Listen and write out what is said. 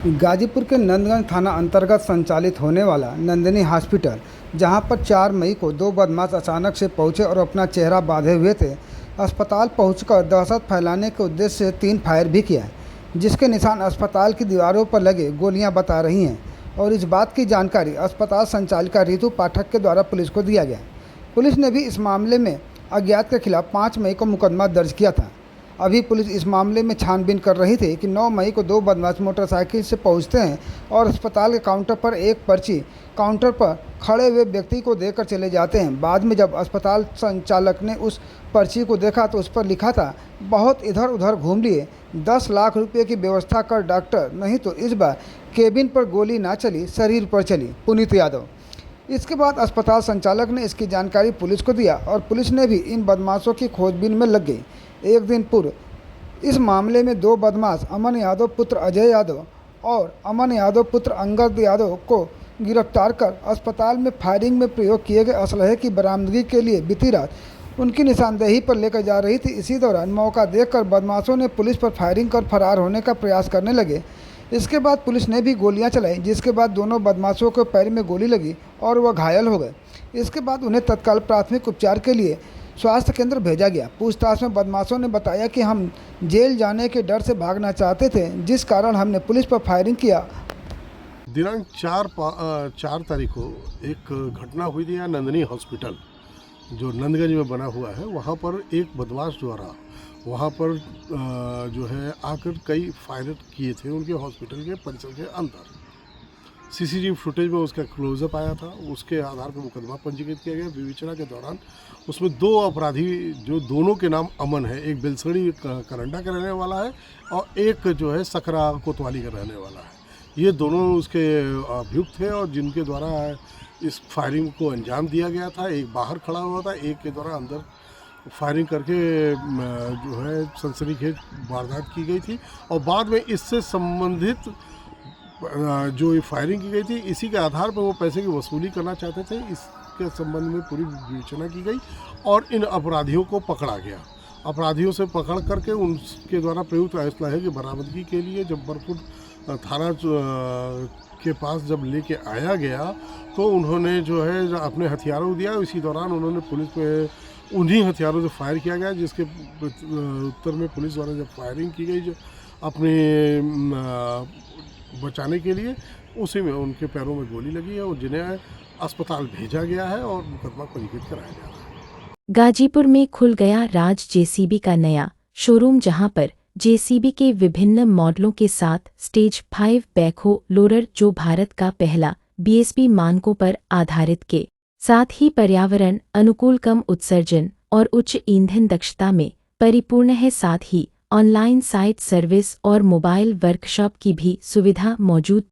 गाजीपुर के नंदगंज थाना अंतर्गत संचालित होने वाला नंदिनी हॉस्पिटल, जहां पर 4 मई को 2 बदमाश अचानक से पहुंचे और अपना चेहरा बांधे हुए थे। अस्पताल पहुंचकर दहशत फैलाने के उद्देश्य से 3 फायर भी किया है, जिसके निशान अस्पताल की दीवारों पर लगे गोलियां बता रही हैं। और इस बात की जानकारी अस्पताल संचालिका रितु पाठक के द्वारा पुलिस को दिया गया। पुलिस ने भी इस मामले में अज्ञात के खिलाफ 5 मई को मुकदमा दर्ज किया था। अभी पुलिस इस मामले में छानबीन कर रही थी कि 9 मई को 2 बदमाश मोटरसाइकिल से पहुंचते हैं और अस्पताल के काउंटर पर एक पर्ची काउंटर पर खड़े हुए व्यक्ति को देकर चले जाते हैं। बाद में जब अस्पताल संचालक ने उस पर्ची को देखा तो उस पर लिखा था, बहुत इधर उधर घूम लिए, 10 लाख रुपये की व्यवस्था कर डॉक्टर, नहीं तो इस बार केबिन पर गोली ना चली, शरीर पर चली। पुनीत यादव। इसके बाद अस्पताल संचालक ने इसकी जानकारी पुलिस को दिया और पुलिस ने भी इन बदमाशों की खोजबीन में लग गई। एक दिन पूर्व इस मामले में 2 बदमाश अमन यादव पुत्र अजय यादव और अमन यादव पुत्र अंगद यादव को गिरफ्तार कर अस्पताल में फायरिंग में प्रयोग किए गए असलहे की बरामदगी के लिए बीती रात उनकी निशानदेही पर लेकर जा रही थी। इसी दौरान मौका देखकर बदमाशों ने पुलिस पर फायरिंग कर फरार होने का प्रयास करने लगे। इसके बाद पुलिस ने भी गोलियां चलाई, जिसके बाद दोनों बदमाशों के पैर में गोली लगी और वह घायल हो गए। इसके बाद उन्हें तत्काल प्राथमिक उपचार के लिए स्वास्थ्य केंद्र भेजा गया। पूछताछ में बदमाशों ने बताया कि हम जेल जाने के डर से भागना चाहते थे, जिस कारण हमने पुलिस पर फायरिंग किया। दिनांक 4 तारीख को एक घटना हुई थी यहाँ नंदिनी हॉस्पिटल जो नंदगंज में बना हुआ है। वहाँ पर एक बदमाश द्वारा वहाँ पर जो है आकर कई फायर किए थे उनके हॉस्पिटल के परिसर के अंदर। सीसीटीवी फुटेज में उसका क्लोजअप आया था, उसके आधार पर मुकदमा पंजीकृत किया गया। विवेचना के दौरान उसमें 2 अपराधी जो दोनों के नाम अमन है, एक बेलसड़ी करंडा का रहने वाला है और एक जो है सकरा कोतवाली का रहने वाला है। ये दोनों उसके अभियुक्त थे और जिनके द्वारा इस फायरिंग को अंजाम दिया गया था। एक बाहर खड़ा हुआ था, एक के द्वारा अंदर फायरिंग करके जो है सनसनीखेज वारदात की गई थी। और बाद में इससे संबंधित जो ये फायरिंग की गई थी, इसी के आधार पर वो पैसे की वसूली करना चाहते थे। इसके संबंध में पूरी विवेचना की गई और इन अपराधियों को पकड़ा गया। अपराधियों से पकड़ करके उनके द्वारा प्रयुक्त असलहे की बरामदगी के लिए जब बरपुर थाना के पास जब लेके आया गया तो उन्होंने जो है अपने हथियारों दिया। इसी दौरान उन्होंने पुलिस पे उन्हीं हथियारों से फायर किया गया, जिसके उत्तर में पुलिस द्वारा जब फायरिंग की गई जो अपने बचाने के लिए, उसी में उनके पैरों में गोली लगी है और जिन्हें अस्पताल भेजा गया है और मुकदमा पंजीकृत कराया गया है। गाजीपुर में खुल गया राज जेसीबी का नया शोरूम, जहां पर जेसीबी के विभिन्न मॉडलों के साथ स्टेज 5 बैकहो लोडर, जो भारत का पहला बीएसपी मानकों पर आधारित के साथ ही पर्यावरण अनुकूल, कम उत्सर्जन और उच्च ईंधन दक्षता में परिपूर्ण है। साथ ही ऑनलाइन साइट सर्विस और मोबाइल वर्कशॉप की भी सुविधा मौजूद।